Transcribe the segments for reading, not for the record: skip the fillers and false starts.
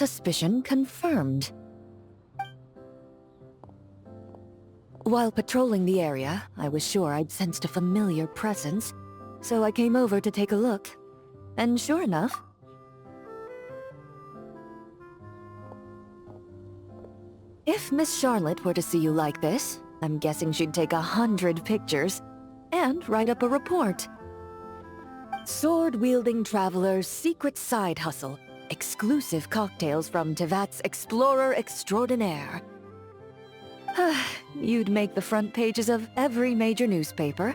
suspicion confirmed. While patrolling the area, I was sure I'd sensed a familiar presence, so I came over to take a look. And sure enough... If Miss Charlotte were to see you like this, I'm guessing she'd take 100 pictures and write up a report. Sword-wielding traveler's secret side hustle. Exclusive cocktails from Tevat's Explorer Extraordinaire. You'd make the front pages of every major newspaper,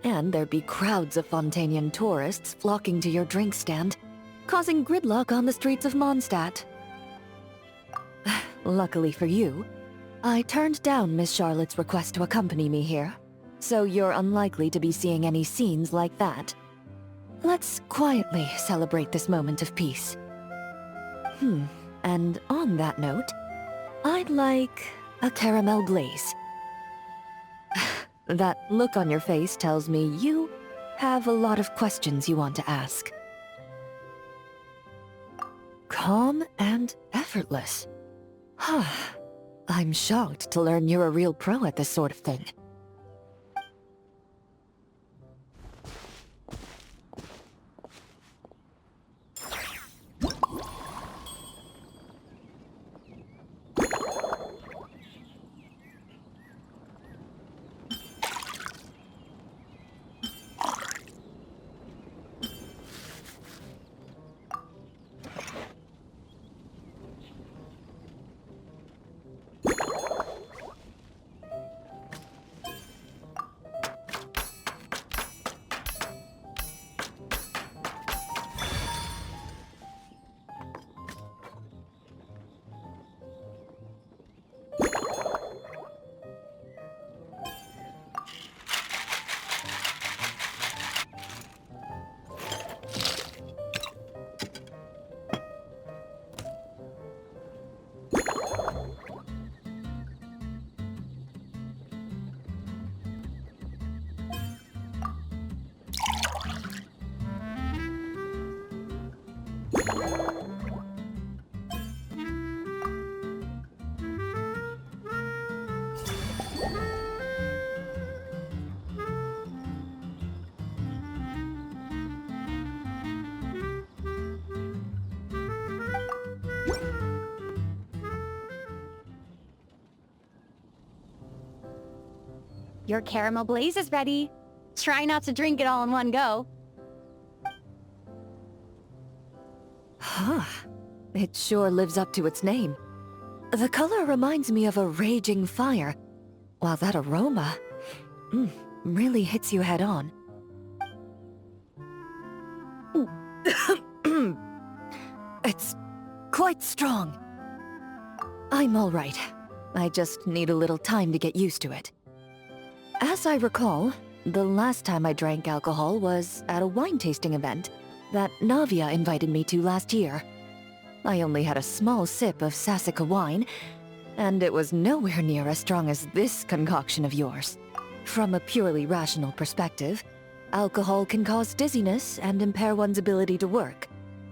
and there'd be crowds of Fontanian tourists flocking to your drink stand, causing gridlock on the streets of Mondstadt. Luckily for you, I turned down Miss Charlotte's request to accompany me here, so you're unlikely to be seeing any scenes like that. Let's quietly celebrate this moment of peace. And on that note, I'd like a caramel glaze. That look on your face tells me you have a lot of questions you want to ask. Calm and effortless. I'm shocked to learn you're a real pro at this sort of thing. Your caramel blaze is ready. Try not to drink it all in one go. It sure lives up to its name. The color reminds me of a raging fire, while that aroma really hits you head on. It's quite strong. I'm all right. I just need a little time to get used to it. As I recall, the last time I drank alcohol was at a wine tasting event that Navia invited me to last year. I only had a small sip of Sassica wine, and it was nowhere near as strong as this concoction of yours. From a purely rational perspective, alcohol can cause dizziness and impair one's ability to work.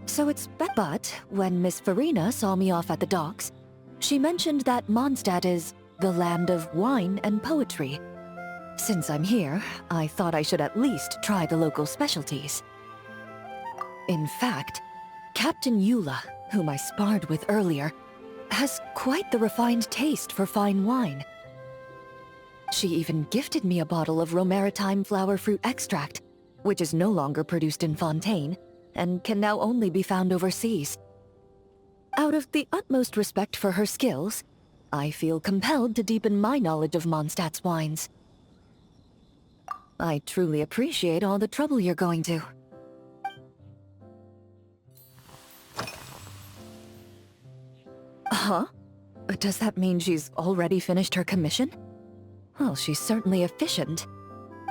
So it's but when Miss Farina saw me off at the docks, she mentioned that Mondstadt is the land of wine and poetry. Since I'm here, I thought I should at least try the local specialties. In fact, Captain Eula, whom I sparred with earlier, has quite the refined taste for fine wine. She even gifted me a bottle of Romaritime flower fruit extract, which is no longer produced in Fontaine, and can now only be found overseas. Out of the utmost respect for her skills, I feel compelled to deepen my knowledge of Mondstadt's wines. I truly appreciate all the trouble you're going to. Huh? Does that mean she's already finished her commission? Well, she's certainly efficient.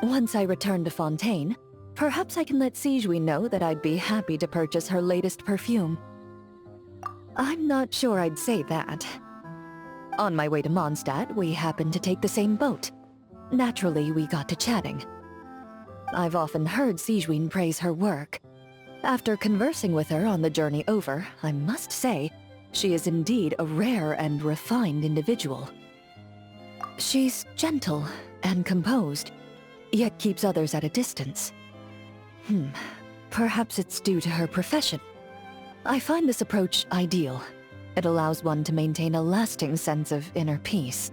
Once I return to Fontaine, perhaps I can let Sigewinne know that I'd be happy to purchase her latest perfume. I'm not sure I'd say that. On my way to Mondstadt, we happened to take the same boat. Naturally, we got to chatting. I've often heard Sigewinne praise her work. After conversing with her on the journey over, I must say, She is indeed a rare and refined individual. She's gentle and composed, yet keeps others at a distance. Perhaps it's due to her profession. I find this approach ideal. It allows one to maintain a lasting sense of inner peace.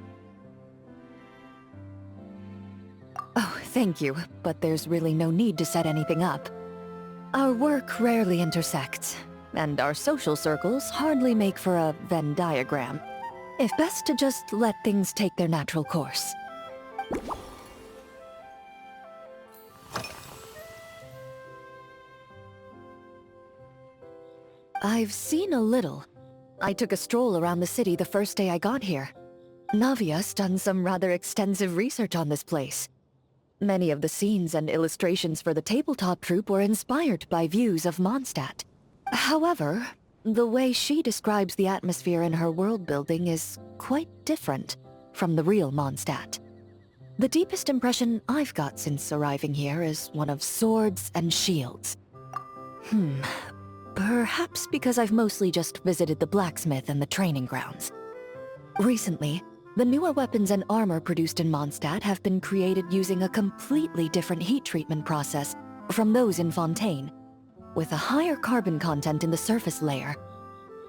Oh, thank you, but there's really no need to set anything up. Our work rarely intersects, and our social circles hardly make for a Venn diagram. If best to just let things take their natural course. I've seen a little. I took a stroll around the city the first day I got here. Navia's done some rather extensive research on this place. Many of the scenes and illustrations for the tabletop troupe were inspired by views of Mondstadt. However, the way she describes the atmosphere in her world building is quite different from the real Mondstadt. The deepest impression I've got since arriving here is one of swords and shields. Perhaps because I've mostly just visited the blacksmith and the training grounds. Recently, the newer weapons and armor produced in Mondstadt have been created using a completely different heat treatment process from those in Fontaine, with a higher carbon content in the surface layer.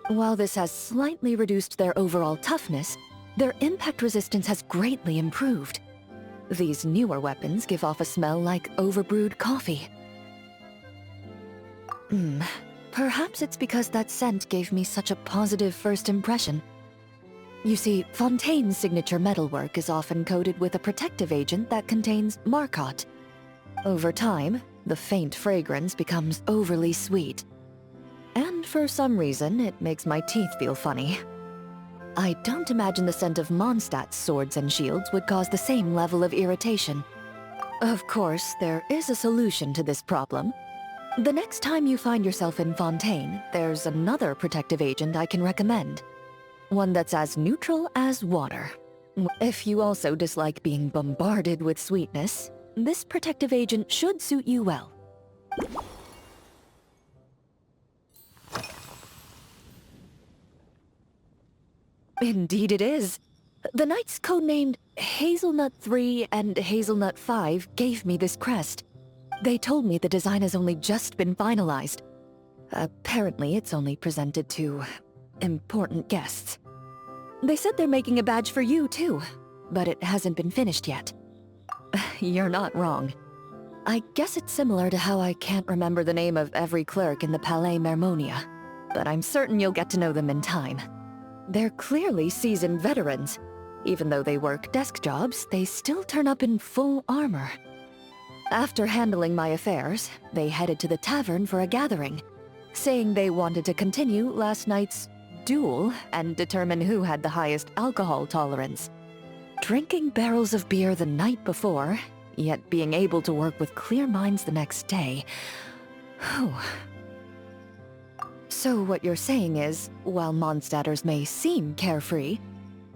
While this has slightly reduced their overall toughness, their impact resistance has greatly improved. These newer weapons give off a smell like overbrewed coffee. Perhaps it's because that scent gave me such a positive first impression. You see, Fontaine's signature metalwork is often coated with a protective agent that contains Marcotte. Over time, the faint fragrance becomes overly sweet. And for some reason, it makes my teeth feel funny. I don't imagine the scent of Mondstadt's swords and shields would cause the same level of irritation. Of course, there is a solution to this problem. The next time you find yourself in Fontaine, there's another protective agent I can recommend. One that's as neutral as water. If you also dislike being bombarded with sweetness, this protective agent should suit you well. Indeed it is. The knights codenamed Hazelnut 3 and Hazelnut 5 gave me this crest. They told me the design has only just been finalized. Apparently it's only presented to important guests. They said they're making a badge for you too, but it hasn't been finished yet. You're not wrong. I guess it's similar to how I can't remember the name of every clerk in the Palais Mermonia, but I'm certain you'll get to know them in time. They're clearly seasoned veterans. Even though they work desk jobs, they still turn up in full armor. After handling my affairs, they headed to the tavern for a gathering, saying they wanted to continue last night's duel and determine who had the highest alcohol tolerance. Drinking barrels of beer the night before, yet being able to work with clear minds the next day. Whew. So what you're saying is, while Mondstadters may seem carefree,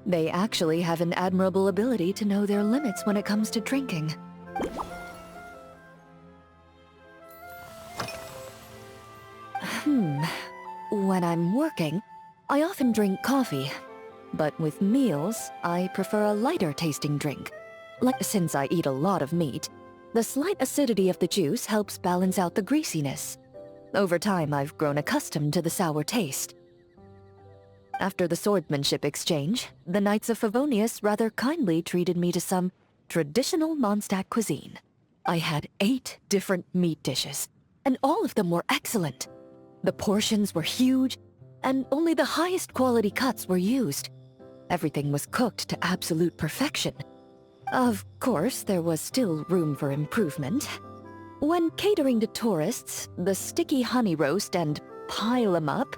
they actually have an admirable ability to know their limits when it comes to drinking. When I'm working, I often drink coffee. But with meals, I prefer a lighter tasting drink. Since I eat a lot of meat, the slight acidity of the juice helps balance out the greasiness. Over time, I've grown accustomed to the sour taste. After the swordsmanship exchange, the Knights of Favonius rather kindly treated me to some traditional Mondstadt cuisine. I had 8 different meat dishes, and all of them were excellent. The portions were huge, and only the highest quality cuts were used. Everything was cooked to absolute perfection. Of course, there was still room for improvement. When catering to tourists, the sticky honey roast and pile 'em up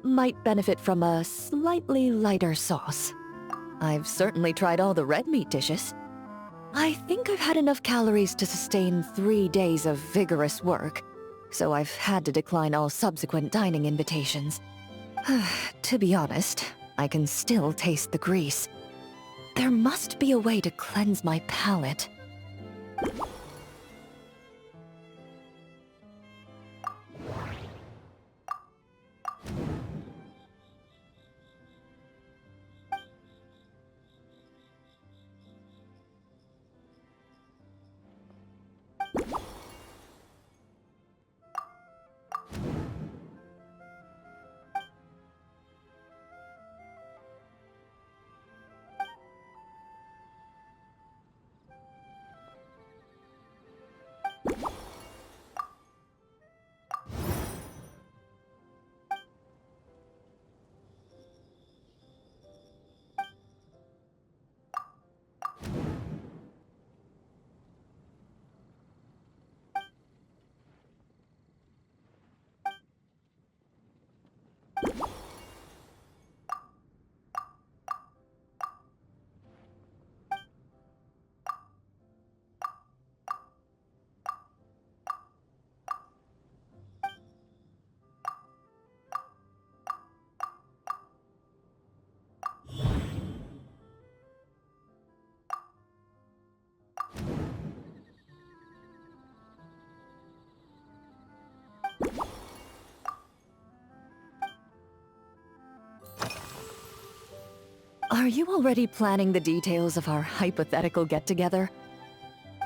might benefit from a slightly lighter sauce. I've certainly tried all the red meat dishes. I think I've had enough calories to sustain 3 days of vigorous work, so I've had to decline all subsequent dining invitations. To be honest, I can still taste the grease. There must be a way to cleanse my palate. Are you already planning the details of our hypothetical get-together?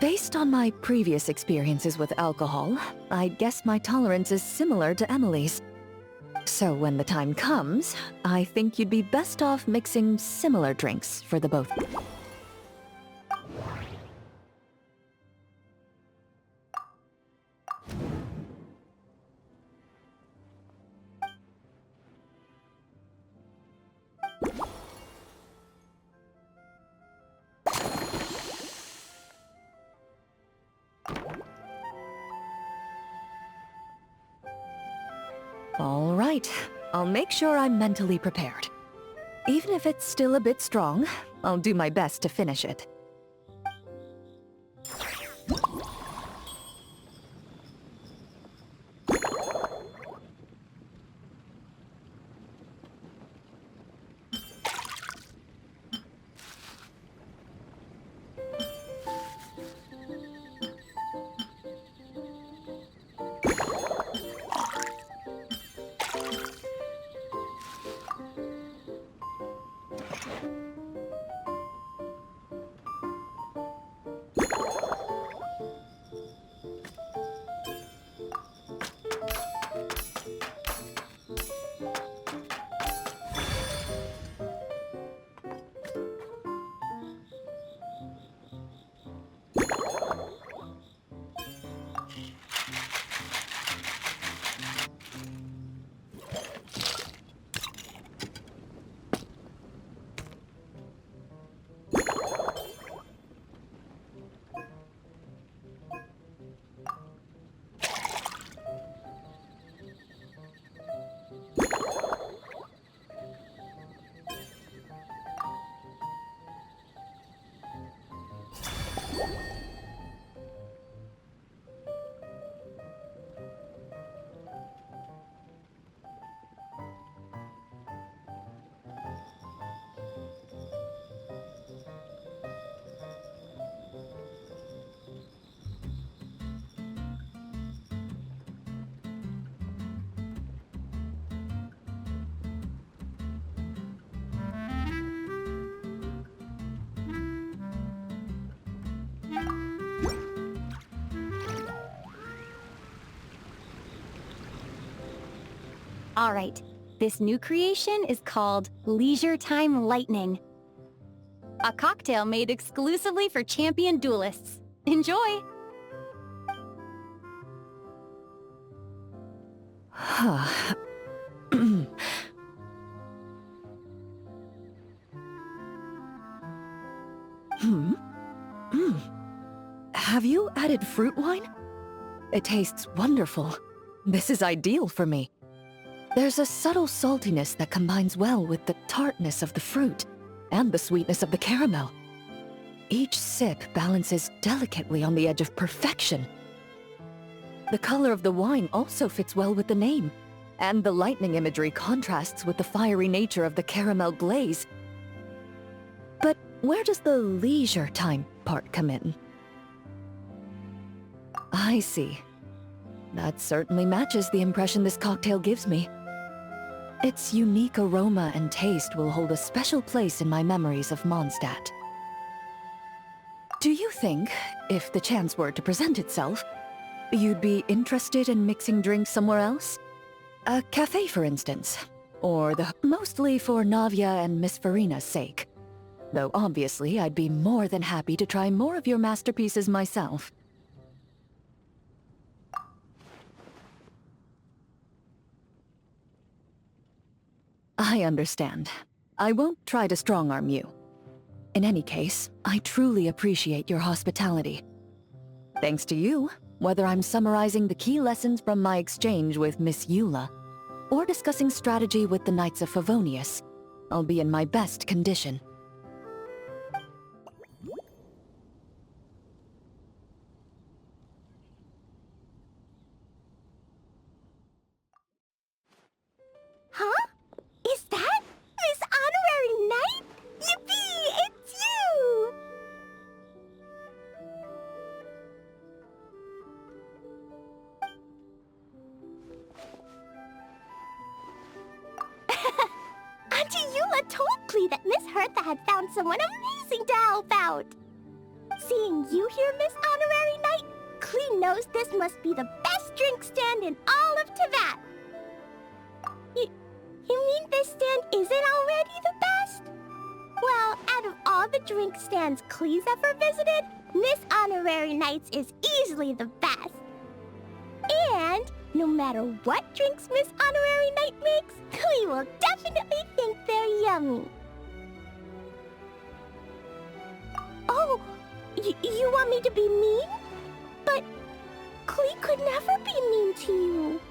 Based on my previous experiences with alcohol, I guess my tolerance is similar to Emily's. So when the time comes, I think you'd be best off mixing similar drinks for the both. All right, I'll make sure I'm mentally prepared. Even if it's still a bit strong, I'll do my best to finish it. All right, this new creation is called Leisure Time Lightning. A cocktail made exclusively for champion duelists. Enjoy! Have you added fruit wine? It tastes wonderful. This is ideal for me. There's a subtle saltiness that combines well with the tartness of the fruit and the sweetness of the caramel. Each sip balances delicately on the edge of perfection. The color of the wine also fits well with the name, and the lightning imagery contrasts with the fiery nature of the caramel glaze. But where does the leisure time part come in? I see. That certainly matches the impression this cocktail gives me. Its unique aroma and taste will hold a special place in my memories of Mondstadt. Do you think, if the chance were to present itself, you'd be interested in mixing drinks somewhere else? A cafe, for instance. Or mostly for Navia and Miss Farina's sake. Though obviously I'd be more than happy to try more of your masterpieces myself. I understand. I won't try to strong-arm you. In any case, I truly appreciate your hospitality. Thanks to you, whether I'm summarizing the key lessons from my exchange with Miss Eula, or discussing strategy with the Knights of Favonius, I'll be in my best condition. Huh? Is that Miss Honorary Knight? Yippee! It's you! Auntie Eula told Klee that Miss Hertha had found someone amazing to help out. Seeing you here, Miss Honorary Knight, Klee knows this must be the best drink stand in all of Teyvat. You mean this stand isn't already the best? Well, out of all the drink stands Klee's ever visited, Miss Honorary Knight's is easily the best. And no matter what drinks Miss Honorary Knight makes, Klee will definitely think they're yummy. Oh, you want me to be mean? But Klee could never be mean to you.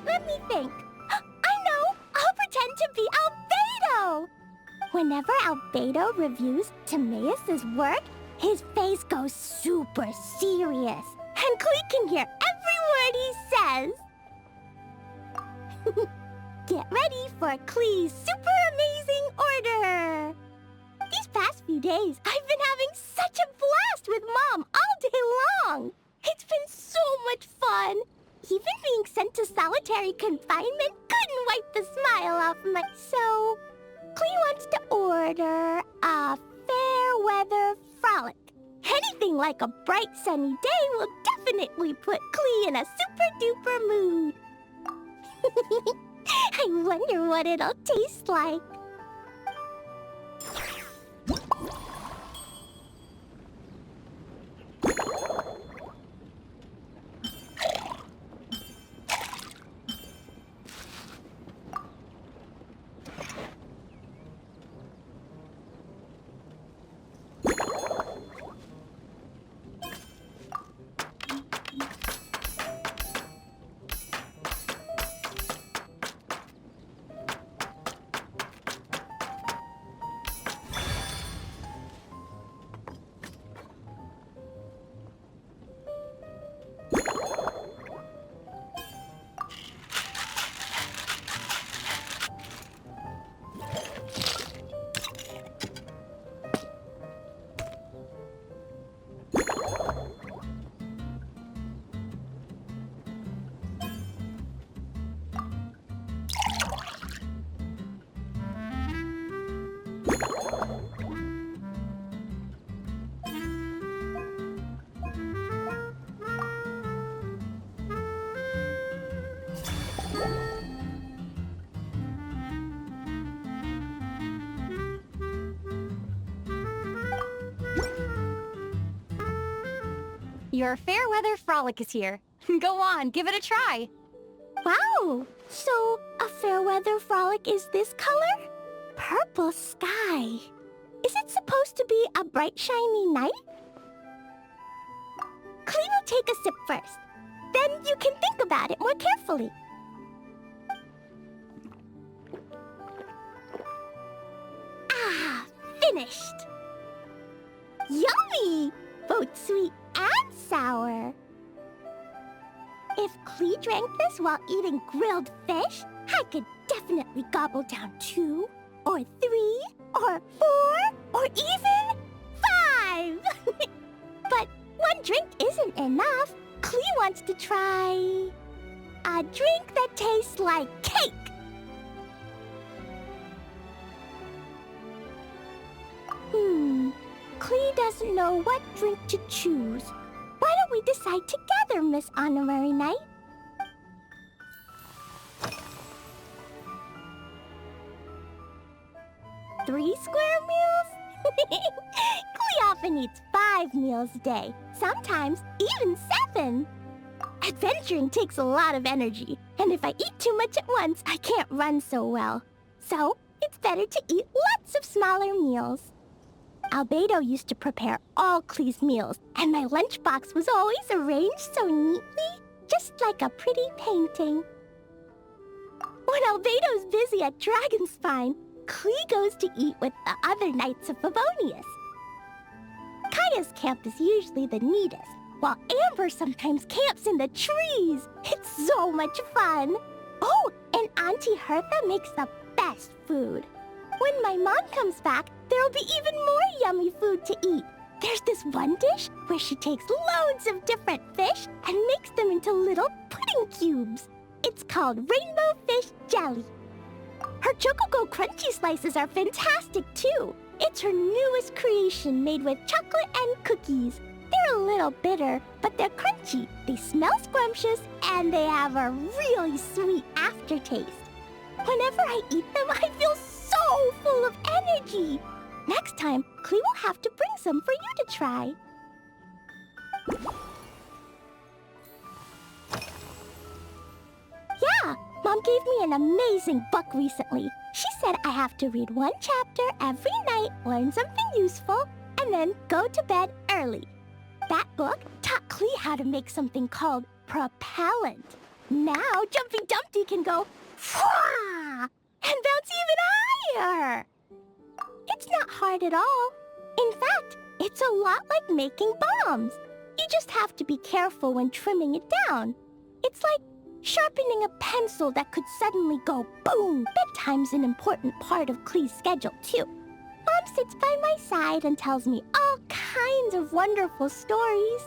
Let me think. I know! I'll pretend to be Albedo! Whenever Albedo reviews Timaeus' work, his face goes super serious, and Klee can hear every word he says. Get ready for Klee's super amazing order! These past few days, I've been having such a blast with Mom all day long! It's been so much fun! Even being sent to solitary confinement couldn't wipe the smile off my... So, Klee wants to order a fair weather frolic. Anything like a bright sunny day will definitely put Klee in a super duper mood. I wonder what it'll taste like. Your fair weather frolic is here. Go on, give it a try. Wow! So, a fair weather frolic is this color? Purple sky. Is it supposed to be a bright, shiny night? Klee will take a sip first. Then you can think about it more carefully. Ah, finished! Yummy! Both sweet and sour. If Klee drank this while eating grilled fish, I could definitely gobble down 2, or 3, or 4, or even 5! But one drink isn't enough. Klee wants to try a drink that tastes like cake. Klee doesn't know what drink to choose. Why don't we decide together, Miss Honorary Knight? Three square meals? Klee often eats 5 meals a day, sometimes even 7. Adventuring takes a lot of energy, and if I eat too much at once, I can't run so well. So, it's better to eat lots of smaller meals. Albedo used to prepare all Klee's meals, and my lunchbox was always arranged so neatly, just like a pretty painting. When Albedo's busy at Dragonspine, Klee goes to eat with the other Knights of Favonius. Kaya's camp is usually the neatest, while Amber sometimes camps in the trees. It's so much fun. Oh, and Auntie Hertha makes the best food. When my mom comes back, there'll be even more yummy food to eat. There's this one dish where she takes loads of different fish and makes them into little pudding cubes. It's called rainbow fish jelly. Her Chococo Crunchy Slices are fantastic too. It's her newest creation made with chocolate and cookies. They're a little bitter, but they're crunchy. They smell scrumptious, and they have a really sweet aftertaste. Whenever I eat them, I feel so full of energy. Next time, Klee will have to bring some for you to try. Yeah, Mom gave me an amazing book recently. She said I have to read one chapter every night, learn something useful, and then go to bed early. That book taught Klee how to make something called propellant. Now Jumping Dumpty can go and bounce even higher. It's not hard at all. In fact, it's a lot like making bombs. You just have to be careful when trimming it down. It's like sharpening a pencil that could suddenly go boom. Bedtime's an important part of Klee's schedule, too. Mom sits by my side and tells me all kinds of wonderful stories.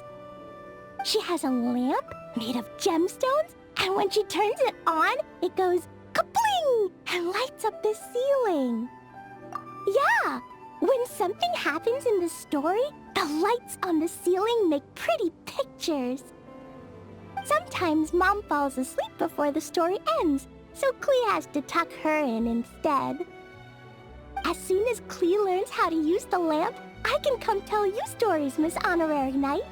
She has a lamp made of gemstones, and when she turns it on, it goes kabling and lights up the ceiling. Yeah, when something happens in the story, the lights on the ceiling make pretty pictures. Sometimes Mom falls asleep before the story ends, so Klee has to tuck her in instead. As soon as Klee learns how to use the lamp, I can come tell you stories, Miss Honorary Knight.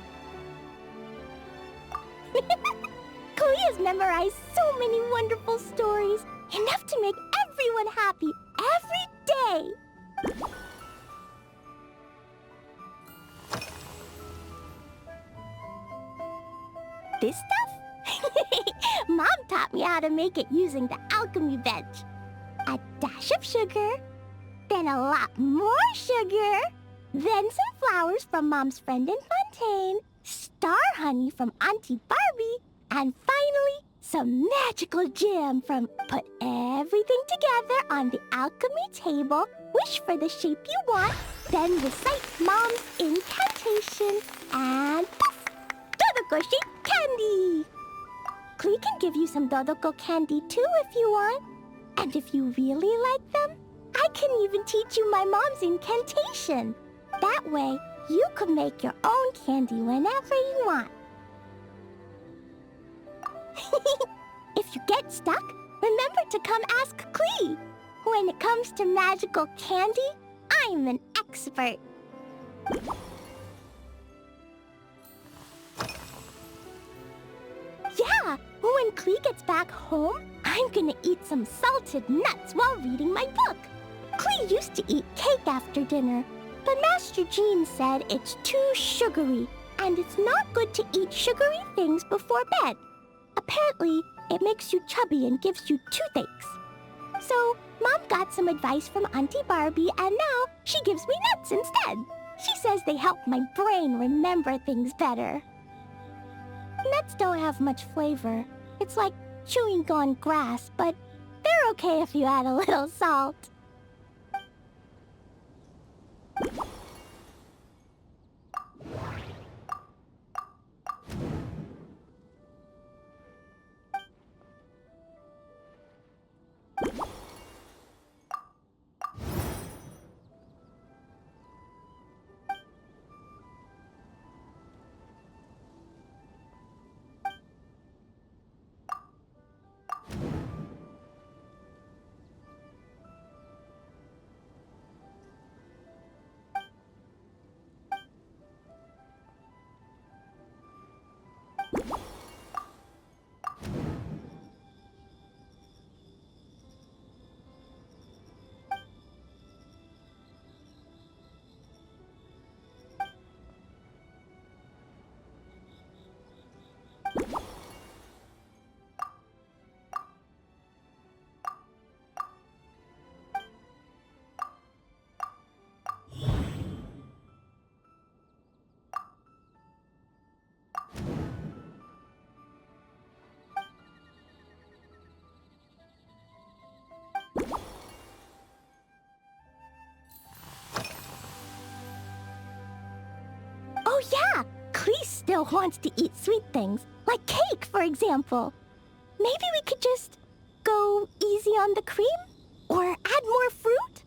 Klee has memorized so many wonderful stories, enough to make everyone happy every day. This stuff? Mom taught me how to make it using the alchemy bench. A dash of sugar, then a lot more sugar, then some flowers from Mom's friend in Fontaine, star honey from Auntie Barbie, and finally, some magical jam from put everything together on the alchemy table, wish for the shape you want, then recite Mom's incantation, and poof! Dodoko-shaped candy! Klee can give you some Dodoko candy too if you want. And if you really like them, I can even teach you my mom's incantation. That way, you can make your own candy whenever you want. If you get stuck, remember to come ask Klee. When it comes to magical candy, I'm an expert. Yeah, when Klee gets back home, I'm gonna eat some salted nuts while reading my book. Klee used to eat cake after dinner, but Master Jean said it's too sugary, and it's not good to eat sugary things before bed. Apparently, it makes you chubby and gives you toothaches. So, Mom got some advice from Auntie Barbie, and now she gives me nuts instead. She says they help my brain remember things better. Nuts don't have much flavor. It's like chewing on grass, but they're okay if you add a little salt. Oh yeah, Klee still wants to eat sweet things, like cake, for example. Maybe we could just go easy on the cream? Or add more fruit?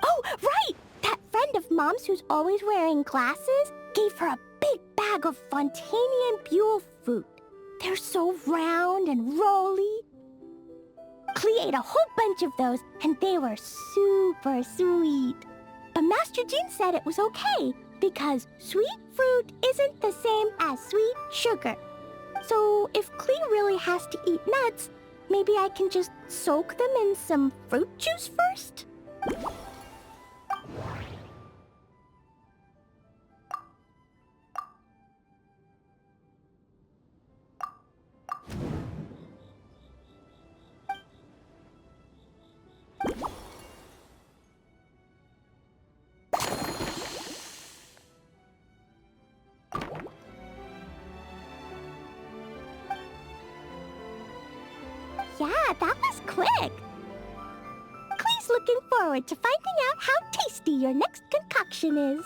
Oh, right! That friend of Mom's who's always wearing glasses gave her a big bag of Fontanian Buell fruit. They're so round and rolly. Klee ate a whole bunch of those, and they were super sweet. But Master Jean said it was okay, because sweet fruit isn't the same as sweet sugar. So if Klee really has to eat nuts, maybe I can just soak them in some fruit juice first? Yeah, that was quick. Klee's looking forward to finding out how tasty your next concoction is.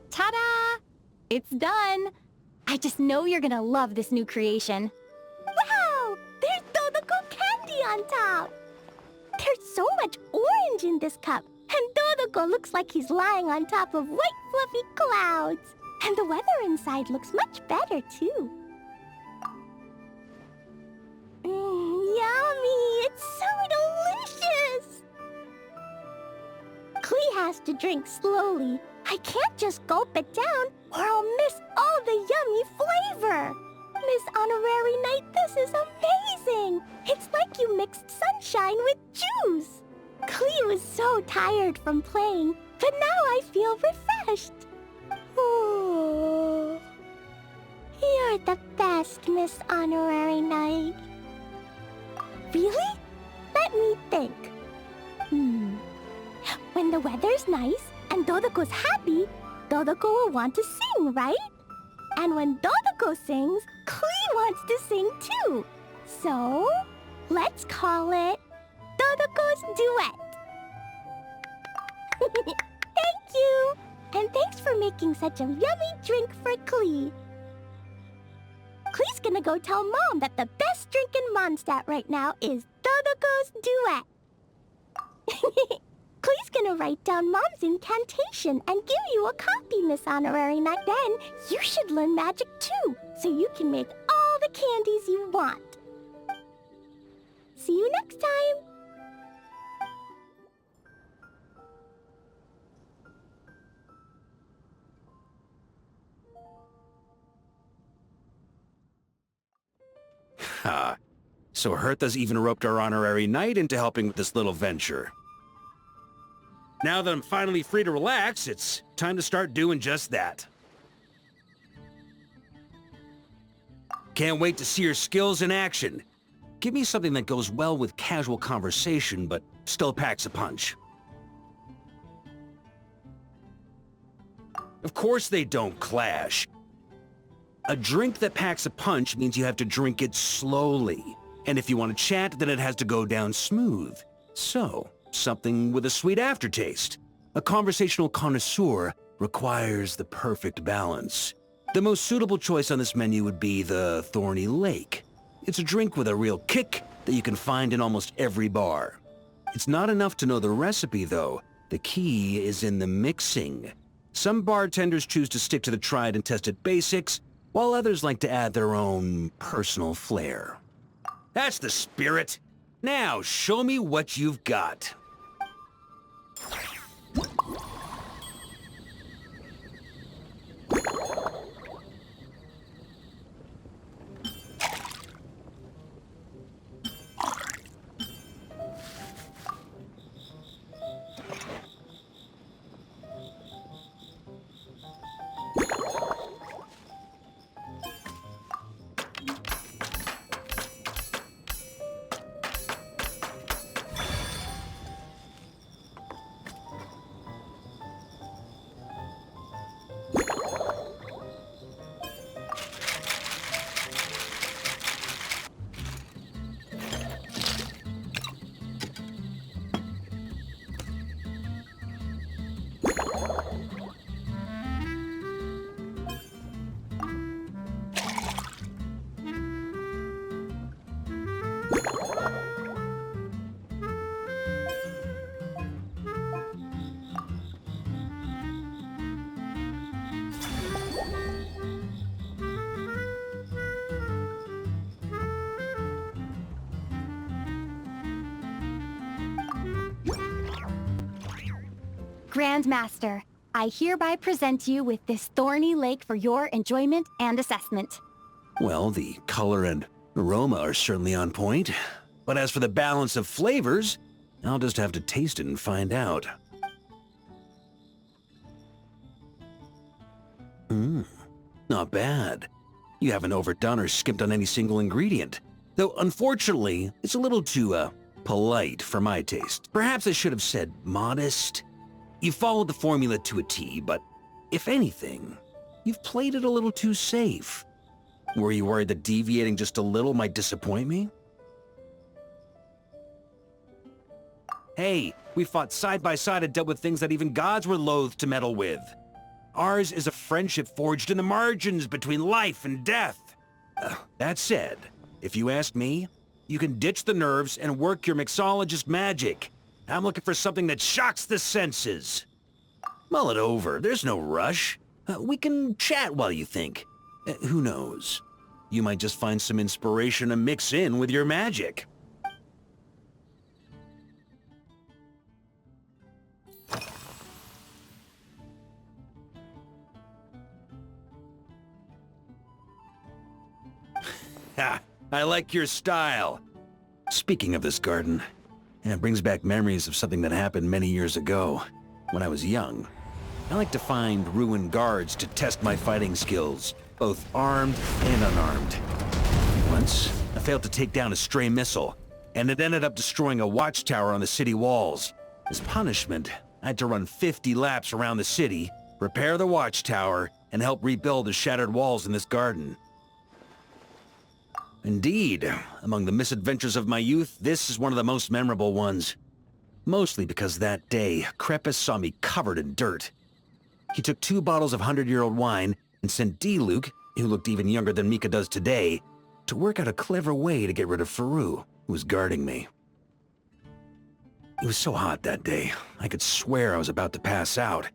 Ta-da! It's done! I just know you're gonna love this new creation. Wow! There's Dodoko candy on top! There's so much orange in this cup, and Dodoko looks like he's lying on top of white fluffy clouds. And the weather inside looks much better, too. Yummy! It's so delicious! Klee has to drink slowly. I can't just gulp it down, or I'll miss all the yummy flavor. Miss Honorary Knight, this is amazing! It's like you mixed sunshine with juice. Klee was so tired from playing, but now I feel refreshed. Oh, you're the best, Miss Honorary Knight. Really? Let me think. When the weather's nice and Dodoko's happy, Dodoko will want to sing, right? And when Dodoko sings, Klee wants to sing too. So, let's call it Dodoko's Duet. Thank you! And thanks for making such a yummy drink for Klee. Klee's gonna go tell Mom that the best drink in Mondstadt right now is Dodoko's Duet. Klee's gonna write down Mom's incantation and give you a copy, Miss Honorary Knight. Then you should learn magic too, so you can make all the candies you want. See you next time! Ha! So Hertha's even roped our honorary knight into helping with this little venture. Now that I'm finally free to relax, it's time to start doing just that. Can't wait to see your skills in action. Give me something that goes well with casual conversation, but still packs a punch. Of course they don't clash. A drink that packs a punch means you have to drink it slowly. And if you want to chat, then it has to go down smooth. So, something with a sweet aftertaste. A conversational connoisseur requires the perfect balance. The most suitable choice on this menu would be the Thorny Lake. It's a drink with a real kick that you can find in almost every bar. It's not enough to know the recipe, though. The key is in the mixing. Some bartenders choose to stick to the tried and tested basics, while others like to add their own personal flair. That's the spirit. Now, show me what you've got. Grandmaster, I hereby present you with this thorny lake for your enjoyment and assessment. Well, the color and aroma are certainly on point. But as for the balance of flavors, I'll just have to taste it and find out. Not bad. You haven't overdone or skimped on any single ingredient. Though, unfortunately, it's a little too, polite for my taste. Perhaps I should have said modest. You followed the formula to a T, but if anything, you've played it a little too safe. Were you worried that deviating just a little might disappoint me? Hey, we fought side by side and dealt with things that even gods were loath to meddle with. Ours is a friendship forged in the margins between life and death. That said, if you ask me, you can ditch the nerves and work your mixologist magic. I'm looking for something that shocks the senses. Mull it over, there's no rush. We can chat while you think. Who knows? You might just find some inspiration to mix in with your magic. Ha! I like your style. Speaking of this garden, it brings back memories of something that happened many years ago, when I was young. I like to find ruined guards to test my fighting skills, both armed and unarmed. Once, I failed to take down a stray missile, and it ended up destroying a watchtower on the city walls. As punishment, I had to run 50 laps around the city, repair the watchtower, and help rebuild the shattered walls in this garden. Indeed, among the misadventures of my youth, this is one of the most memorable ones. Mostly because that day, Crepus saw me covered in dirt. He took 2 bottles of 100-year-old wine and sent D-Luke, who looked even younger than Mika does today, to work out a clever way to get rid of Faru, who was guarding me. It was so hot that day, I could swear I was about to pass out.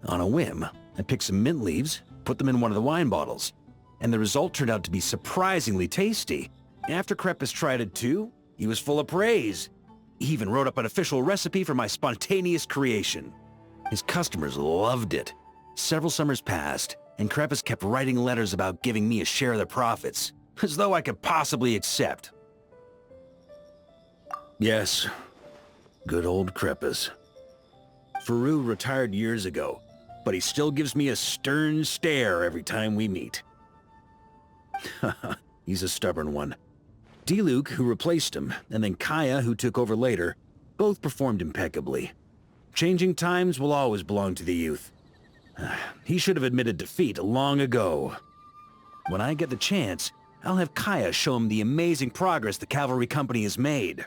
On a whim, I picked some mint leaves, put them in one of the wine bottles, and the result turned out to be surprisingly tasty. After Crepus tried it too, he was full of praise. He even wrote up an official recipe for my spontaneous creation. His customers loved it. Several summers passed, and Crepus kept writing letters about giving me a share of the profits, as though I could possibly accept. Yes, good old Crepus. Faru retired years ago, but he still gives me a stern stare every time we meet. He's a stubborn one. D-Luke, who replaced him, and then Kaya, who took over later, both performed impeccably. Changing times will always belong to the youth. He should have admitted defeat long ago. When I get the chance, I'll have Kaya show him the amazing progress the cavalry company has made.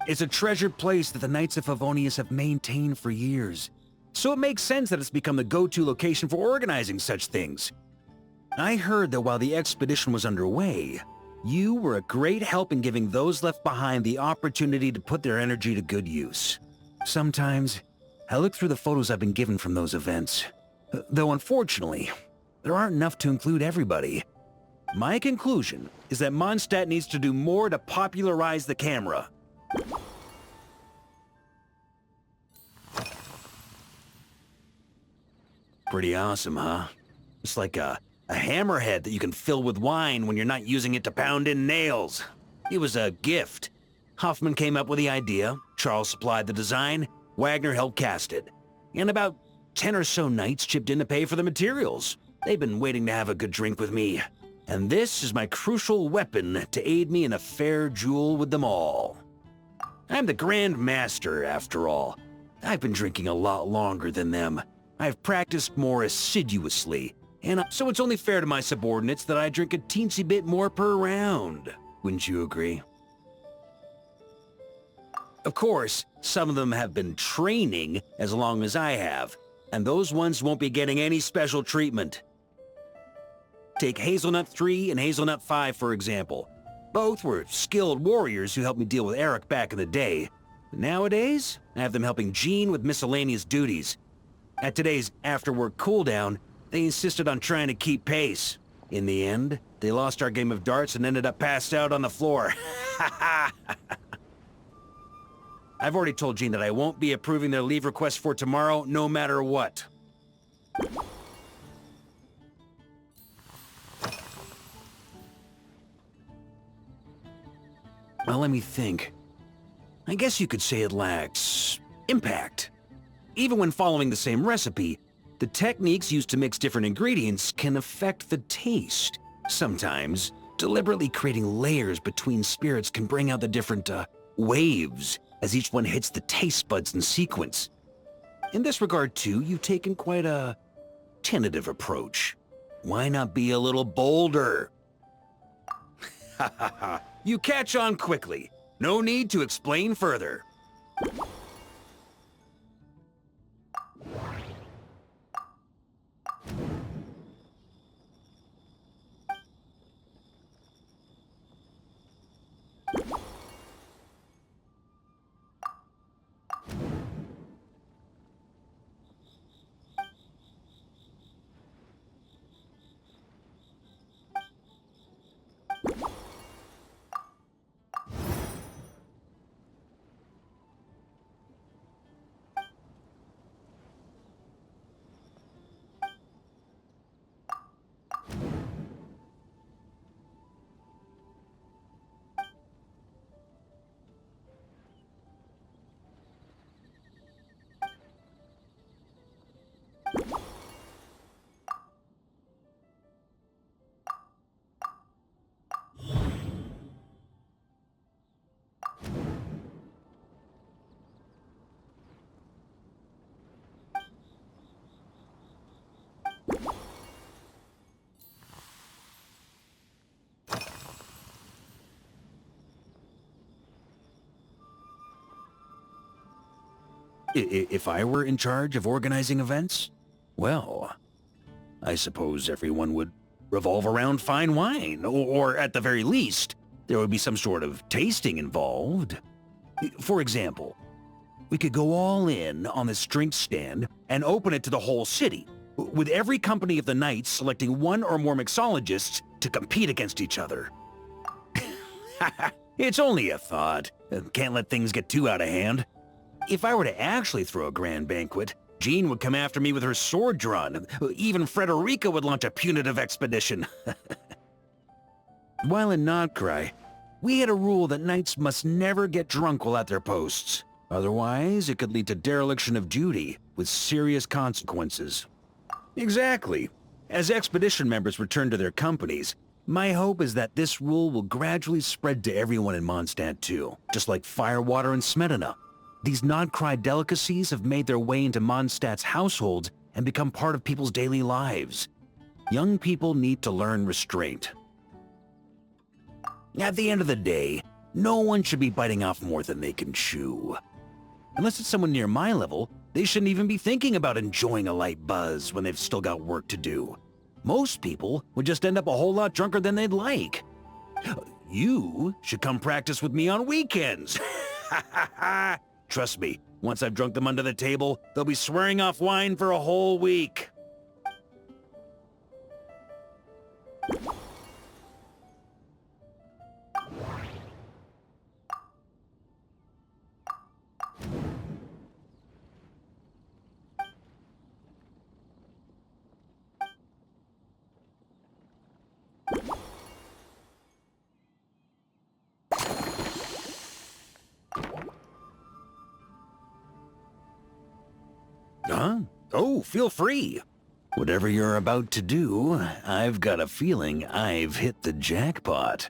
It's a treasured place that the Knights of Favonius have maintained for years. So it makes sense that it's become the go-to location for organizing such things. I heard that while the expedition was underway, you were a great help in giving those left behind the opportunity to put their energy to good use. Sometimes, I look through the photos I've been given from those events. Though unfortunately, there aren't enough to include everybody. My conclusion is that Mondstadt needs to do more to popularize the camera. Pretty awesome, huh? It's like a hammerhead that you can fill with wine when you're not using it to pound in nails. It was a gift. Hoffman came up with the idea, Charles supplied the design, Wagner helped cast it. And about 10 or so knights chipped in to pay for the materials. They've been waiting to have a good drink with me. And this is my crucial weapon to aid me in a fair duel with them all. I'm the Grand Master, after all. I've been drinking a lot longer than them. I've practiced more assiduously, and so it's only fair to my subordinates that I drink a teensy bit more per round. Wouldn't you agree? Of course, some of them have been training as long as I have, and those ones won't be getting any special treatment. Take Hazelnut 3 and Hazelnut 5, for example. Both were skilled warriors who helped me deal with Eric back in the day. Nowadays, I have them helping Jean with miscellaneous duties. At today's after-work cooldown, they insisted on trying to keep pace. In the end, they lost our game of darts and ended up passed out on the floor. I've already told Jean that I won't be approving their leave request for tomorrow, no matter what. Well, let me think. I guess you could say it lacks impact. Even when following the same recipe, the techniques used to mix different ingredients can affect the taste. Sometimes, deliberately creating layers between spirits can bring out the different waves as each one hits the taste buds in sequence. In this regard, too, you've taken quite a tentative approach. Why not be a little bolder? Ha ha ha. You catch on quickly. No need to explain further. If I were in charge of organizing events, well, I suppose everyone would revolve around fine wine, or at the very least, there would be some sort of tasting involved. For example, we could go all in on this drink stand and open it to the whole city, with every company of the Knights selecting one or more mixologists to compete against each other. It's only a thought. Can't let things get too out of hand. If I were to actually throw a grand banquet, Jean would come after me with her sword drawn. Even Frederica would launch a punitive expedition. While in Notcry, we had a rule that knights must never get drunk while at their posts. Otherwise, it could lead to dereliction of duty, with serious consequences. Exactly. As expedition members return to their companies, my hope is that this rule will gradually spread to everyone in Mondstadt too, just like firewater and Smedina. These Notcry delicacies have made their way into Mondstadt's households and become part of people's daily lives. Young people need to learn restraint. At the end of the day, No one should be biting off more than they can chew. Unless it's someone near my level, they shouldn't even be thinking about enjoying a light buzz when they've still got work to do. Most people would just end up a whole lot drunker than they'd like. You should come practice with me on weekends. Trust me, once I've drunk them under the table, they'll be swearing off wine for a whole week. Huh? Oh, feel free. Whatever you're about to do, I've got a feeling I've hit the jackpot.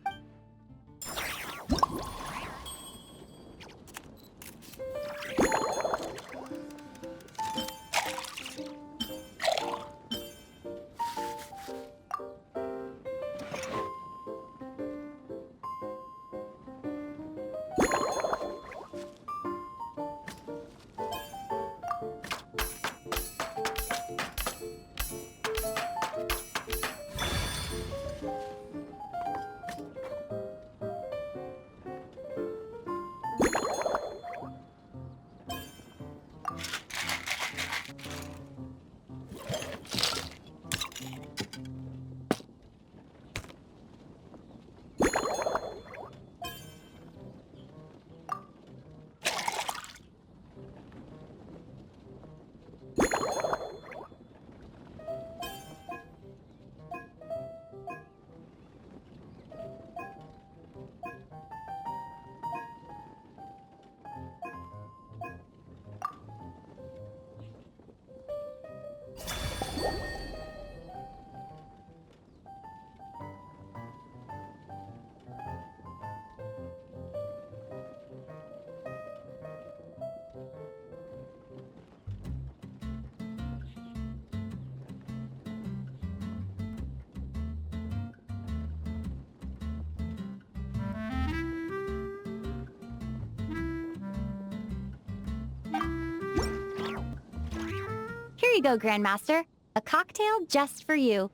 Here you go, Grandmaster. A cocktail just for you.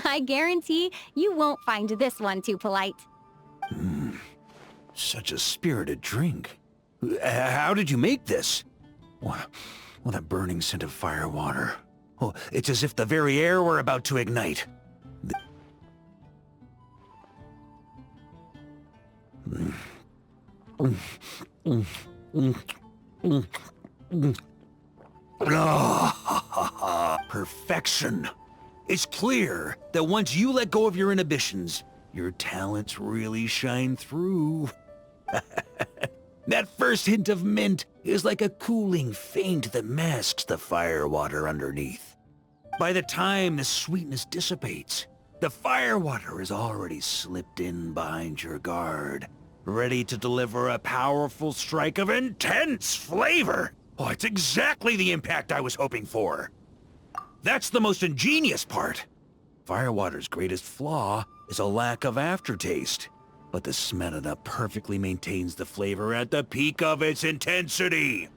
I guarantee you won't find this one too polite. Such a spirited drink. How did you make this? Well, that burning scent of fire water. Oh, it's as if the very air were about to ignite. Perfection. It's clear that once you let go of your inhibitions, your talents really shine through. That first hint of mint is like a cooling feint that masks the firewater underneath. By the time the sweetness dissipates, the firewater has already slipped in behind your guard, ready to deliver a powerful strike of intense flavor. Oh, it's exactly the impact I was hoping for. That's the most ingenious part. Firewater's greatest flaw is a lack of aftertaste, but the Smetana perfectly maintains the flavor at the peak of its intensity.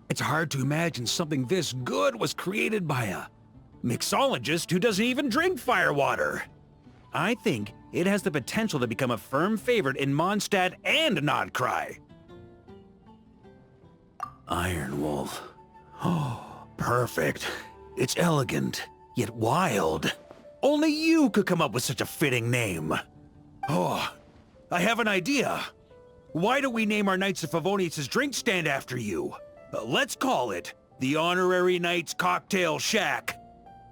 It's hard to imagine something this good was created by a mixologist who doesn't even drink firewater. I think it has the potential to become a firm favorite in Mondstadt and Nodcry. Iron Wolf. Oh, perfect. It's elegant, yet wild. Only you could come up with such a fitting name. Oh, I have an idea. Why don't we name our Knights of Favonius' drink stand after you? Let's call it the Honorary Knights Cocktail Shack.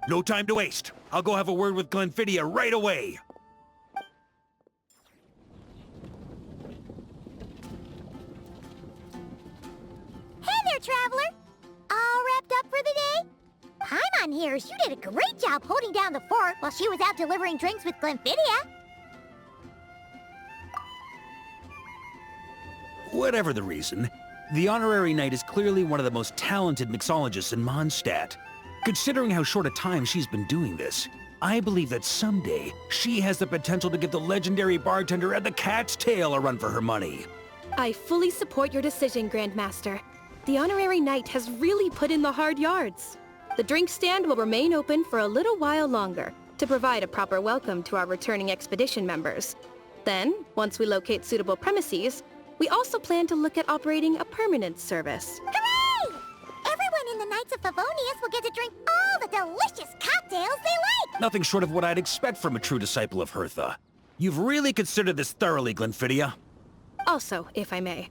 No time to waste. I'll go have a word with Glenfiddia right away. Hey there, Traveler! All wrapped up for the day? Paimon hears you did a great job holding down the fort while she was out delivering drinks with Glenfiddia. Whatever the reason, the Honorary Knight is clearly one of the most talented mixologists in Mondstadt. Considering how short a time she's been doing this, I believe that someday she has the potential to give the legendary bartender at the Cat's Tail a run for her money. I fully support your decision, Grandmaster. The honorary knight has really put in the hard yards. The drink stand will remain open for a little while longer to provide a proper welcome to our returning expedition members. Then, once we locate suitable premises, we also plan to look at operating a permanent service. Hooray! Everyone in the Knights of Favonius will get to drink all the delicious cocktails they like! Nothing short of what I'd expect from a true disciple of Hertha. You've really considered this thoroughly, Glenfidia. Also, if I may,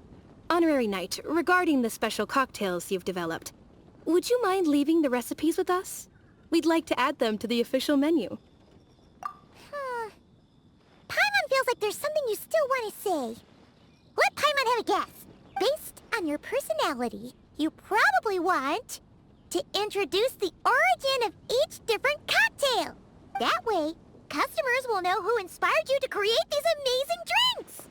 Honorary Knight, regarding the special cocktails you've developed, would you mind leaving the recipes with us? We'd like to add them to the official menu. Paimon feels like there's something you still want to say. Let Paimon have a guess. Based on your personality, you probably want to introduce the origin of each different cocktail. That way, customers will know who inspired you to create these amazing drinks.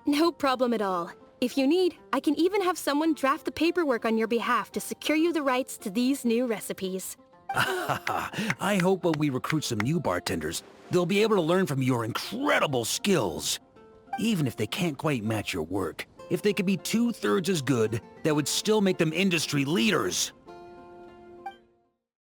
No problem at all. If you need, I can even have someone draft the paperwork on your behalf to secure you the rights to these new recipes. I hope when we recruit some new bartenders, they'll be able to learn from your incredible skills. Even if they can't quite match your work, if they could be 2/3 as good, that would still make them industry leaders.